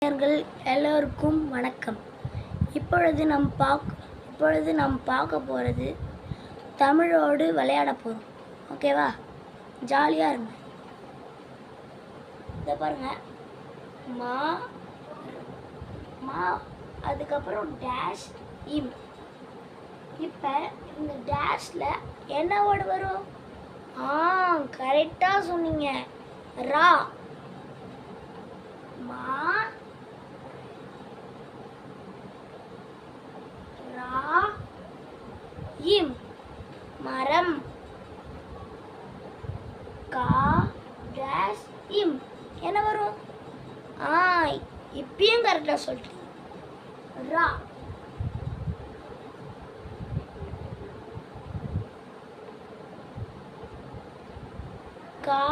நேயர்கள் எல்லோருக்கும் வணக்கம். இப்பொழுது நாம் பார்க்க போகிறது தமிழோடு விளையாட போகிறோம். ஓகேவா? ஜாலியாக இருங்க. இதை பாருங்க. மா மா அதுக்கப்புறம் டேஷ் இம். இப்போ இந்த டேஷில் என்ன வேர்டு வரும்? கரெக்டாக சொன்னீங்க. ரா. மா ரா இம் மரம். கா டேஷ் இம் என்ன வரும்? இப்பயும் கரெக்டாக சொல்லிட்டீங்க. ரா. கா